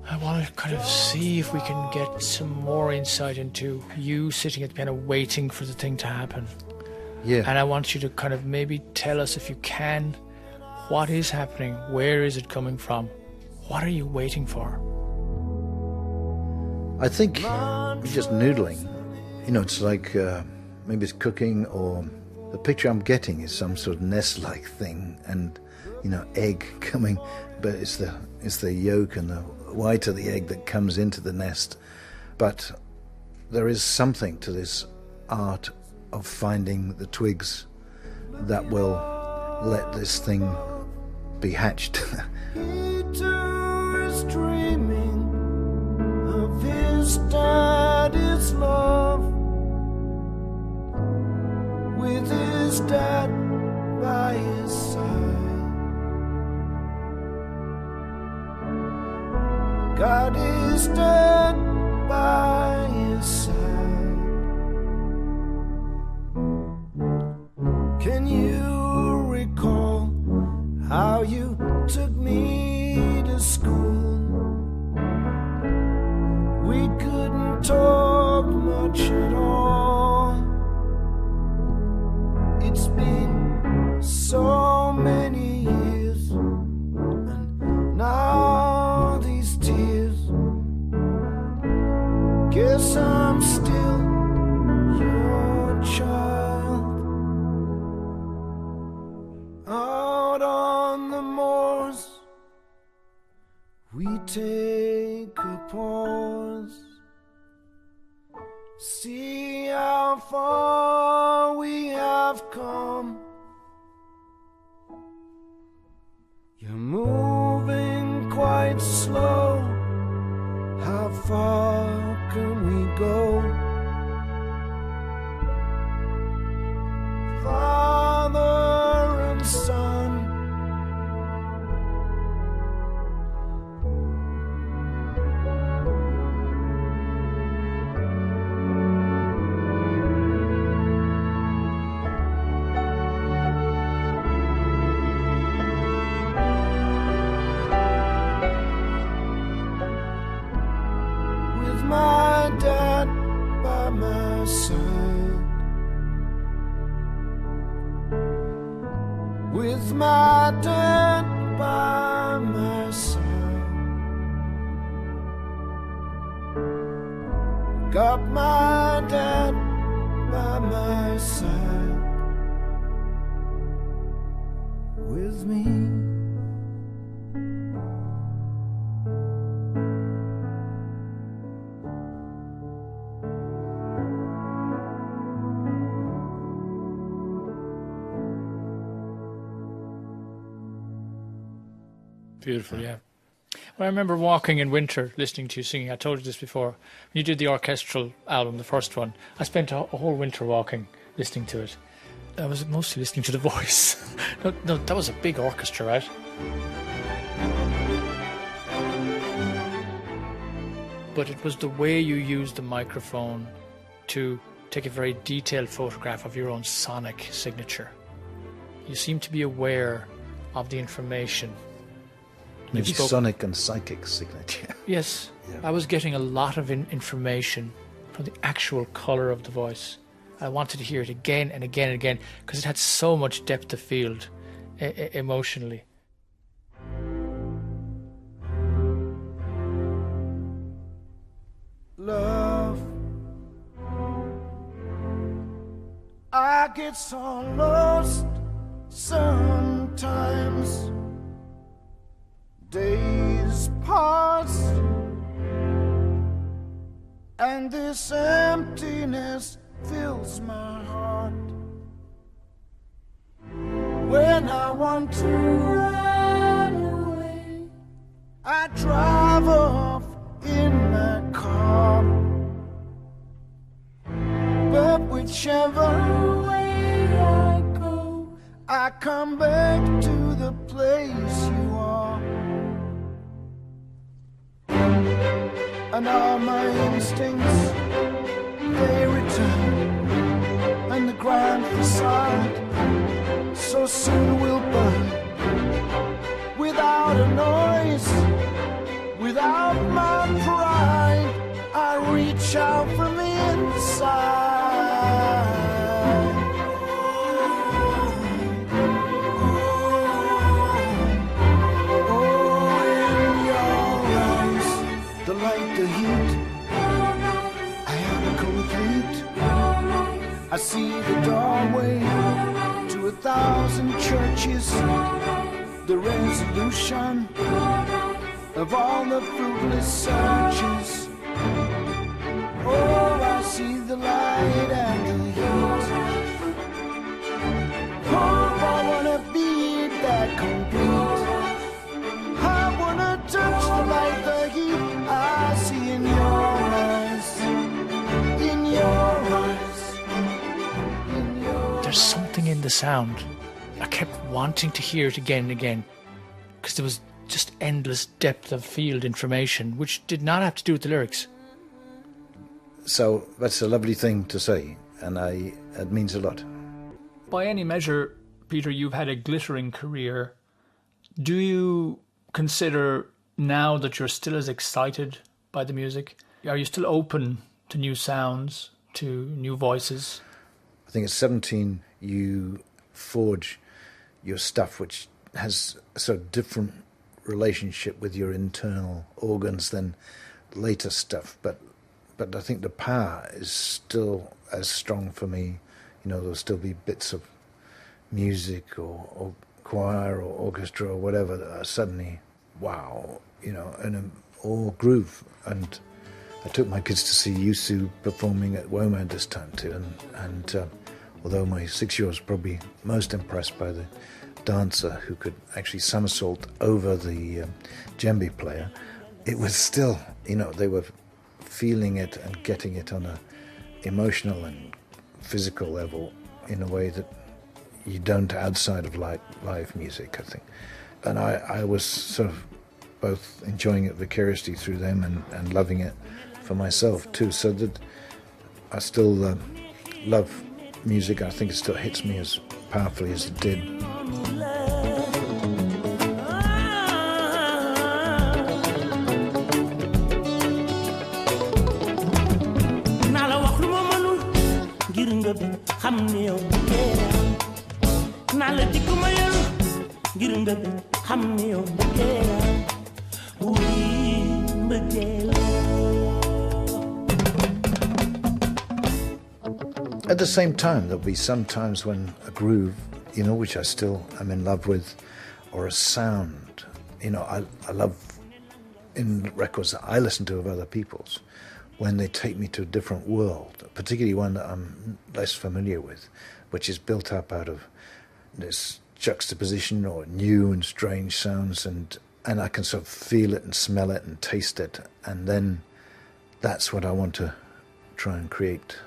I want to kind of see if we can get some more insight into you sitting at the piano waiting for the thing to happen. Yeah. And I want you to kind of maybe tell us, if you can, what is happening, where is it coming from, what are you waiting for? I think we're just noodling. You know, it's like maybe it's cooking, or the picture I'm getting is some sort of nest-like thing, and you know, egg coming, but it's the yolk and the white of the egg that comes into the nest. But there is something to this art of finding the twigs that will let this thing be hatched. Peter is dreaming of his daddy's love, with his dad by his side. God is dead by his side. Can you recall how you took me to school? We couldn't talk much at all. It's been so many years, and now these tears. Guess I'm still your child. Out on the moors, we take a pause, see how far we have come. You're moving quite slow. How far can we go? Father and son, my dad by my side, with my dad by my side. Got my dad by my side, with me. Beautiful, yeah. Well, I remember walking in winter, listening to you singing. I told you this before. When you did the orchestral album, the first one, I spent a whole winter walking, listening to it. I was mostly listening to the voice. No, that was a big orchestra, right? But it was the way you used the microphone to take a very detailed photograph of your own sonic signature. You seem to be aware of the information. Maybe sonic and psychic signature. Yes, yeah. I was getting a lot of information from the actual colour of the voice. I wanted to hear it again and again and again, because it had so much depth of field emotionally. Love, I get so lost sometimes. Days pass, and this emptiness fills my heart. When I want to run away, I drive off in my car. But whichever way I go, I come back to the place you are. And all my instincts, they return, and the grand facade so soon will burn, without a noise, without my shout from inside. Oh, in your eyes, the light, the heat, I am complete. I see the doorway to 1,000 churches, the resolution of all the fruitless searches. Oh, I see the light and the heat. Oh, I wanna be that complete. I wanna touch the light, the heat I see in your eyes, in your eyes, in your There's something in the sound. I kept wanting to hear it again and again, because there was just endless depth of field information, which did not have to do with the lyrics. So that's a lovely thing to say, and it means a lot. By any measure, Peter, you've had a glittering career. Do you consider now that you're still as excited by the music? Are you still open to new sounds, to new voices? I think at 17 you forge your stuff, which has a sort of different relationship with your internal organs than later stuff, but I think the power is still as strong for me. You know, there'll still be bits of music or choir or orchestra or whatever that are suddenly wow, you know, and all groove. And I took my kids to see Yusu performing at WOMAD this time too, and although my 6-year-old was probably most impressed by the dancer who could actually somersault over the djembe player, it was still, you know, they were feeling it and getting it on a emotional and physical level in a way that you don't outside of live music, I think. And I was sort of both enjoying it vicariously through them and loving it for myself too, so that I still love music. I think it still hits me as powerfully as it did. At the same time, there'll be some times when a groove, you know, which I still am in love with, or a sound, you know, I love in records that I listen to of other people's, when they take me to a different world, particularly one that I'm less familiar with, which is built up out of this juxtaposition or new and strange sounds, and I can sort of feel it and smell it and taste it, and then that's what I want to try and create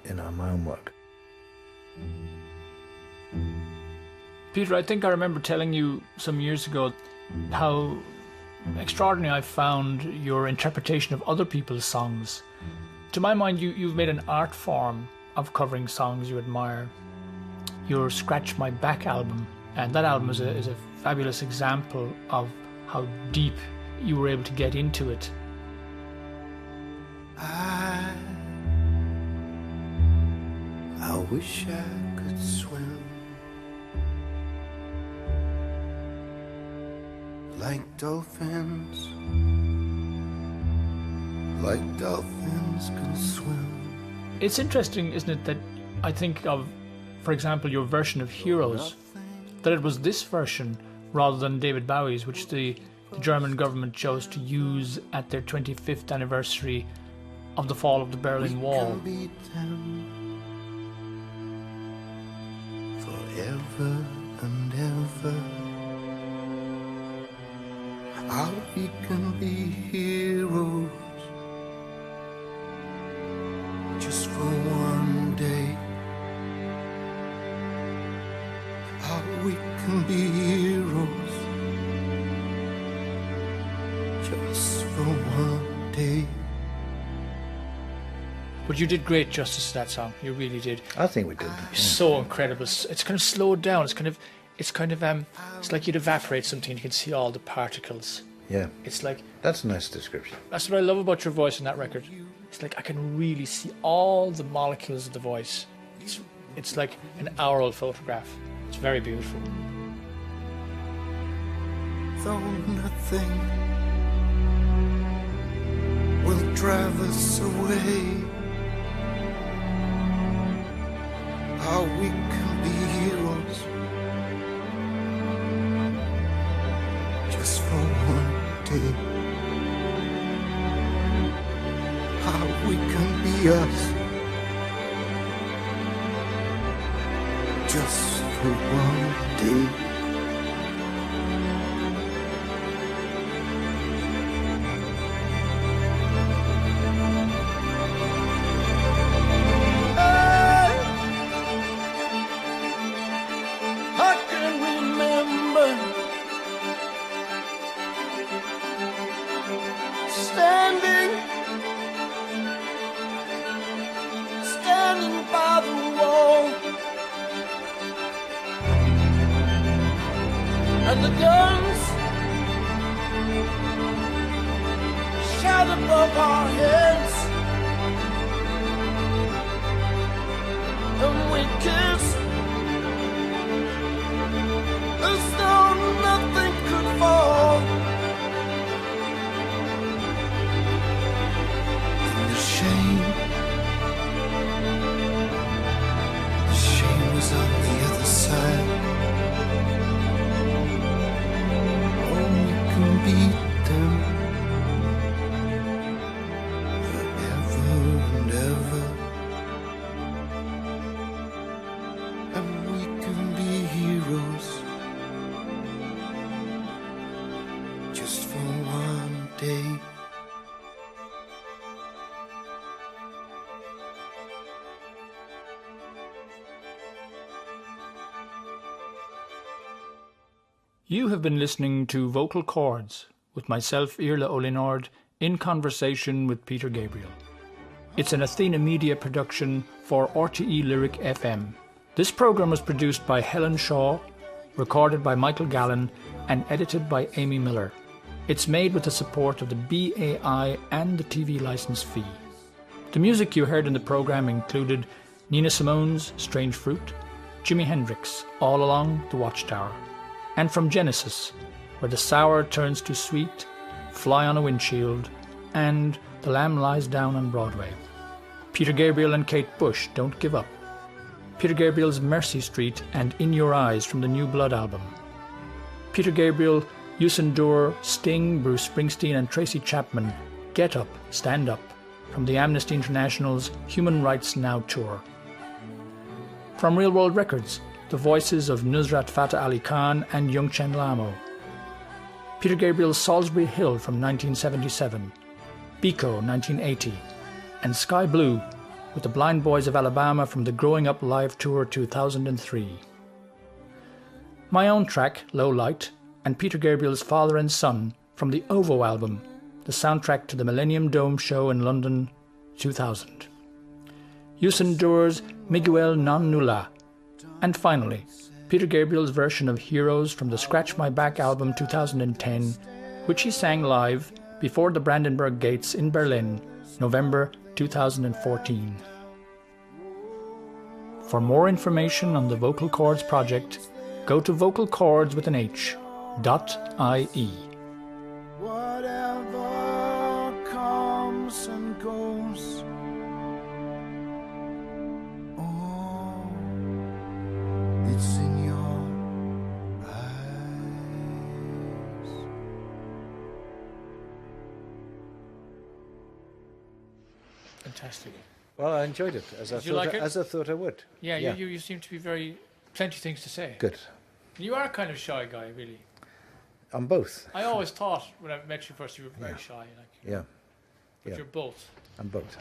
in my own work. Peter, I think I remember telling you some years ago how extraordinary I found your interpretation of other people's songs. To my mind, you've made an art form of covering songs you admire. Your Scratch My Back album, and that album is a fabulous example of how deep you were able to get into it. I wish I could swim like dolphins can swim. It's interesting, isn't it, that I think of, for example, your version of Heroes, that it was this version rather than David Bowie's, which the German government chose to use at their 25th anniversary of the fall of the Berlin Wall. Forever and ever, how we can be heroes just for one day. How we can be heroes just for one day. But you did great justice to that song. You really did. I think we did. It's so incredible. It's kind of slowed down. It's like you'd evaporate something and you can see all the particles. Yeah. It's like, That's a nice description. that's what I love about your voice in that record. It's like I can really see all the molecules of the voice. It's like an aural photograph. It's very beautiful. Though nothing will drive us away, how we can be heroes just for one day. How we can be us just for one day. And the guns shout above our heads, and we kiss as though nothing could fall. And the shame was on the other side. Beat them forever and ever, and we can be heroes just for one day. You have been listening to Vocal Chords with myself, Iarla Ó Lionáird, in conversation with Peter Gabriel. It's an Athena Media production for RTE Lyric FM. This programme was produced by Helen Shaw, recorded by Michael Gallen, and edited by Amy Miller. It's made with the support of the BAI and the TV licence fee. The music you heard in the programme included Nina Simone's Strange Fruit, Jimi Hendrix, All Along the Watchtower, and from Genesis, where the sour turns to sweet, Fly on a Windshield, and The Lamb Lies Down on Broadway. Peter Gabriel and Kate Bush, Don't Give Up. Peter Gabriel's Mercy Street and In Your Eyes from the New Blood album. Peter Gabriel, Usain Dur, Sting, Bruce Springsteen and Tracy Chapman, Get Up, Stand Up, from the Amnesty International's Human Rights Now tour. From Real World Records, the voices of Nusrat Fateh Ali Khan and Young Chen Lamo. Peter Gabriel's Salisbury Hill from 1977, Biko 1980, and Sky Blue with the Blind Boys of Alabama from the Growing Up Live Tour 2003. My own track, Low Light, and Peter Gabriel's Father and Son from the OVO album, the soundtrack to the Millennium Dome show in London 2000. Usain Dur's Miguel Non Nula. And finally, Peter Gabriel's version of Heroes from the Scratch My Back album 2010, which he sang live before the Brandenburg Gates in Berlin, November 2014. For more information on the Vocal Chords project, go to vocalchords.ie. Whatever comes and goes, it's in your eyes. Fantastic. Well, I enjoyed it, as I thought I would. Yeah, you seem to be plenty of things to say. Good. You are a kind of shy guy, really. I'm both. I always thought when I met you first you were very shy. Yeah. But you're both. I'm both.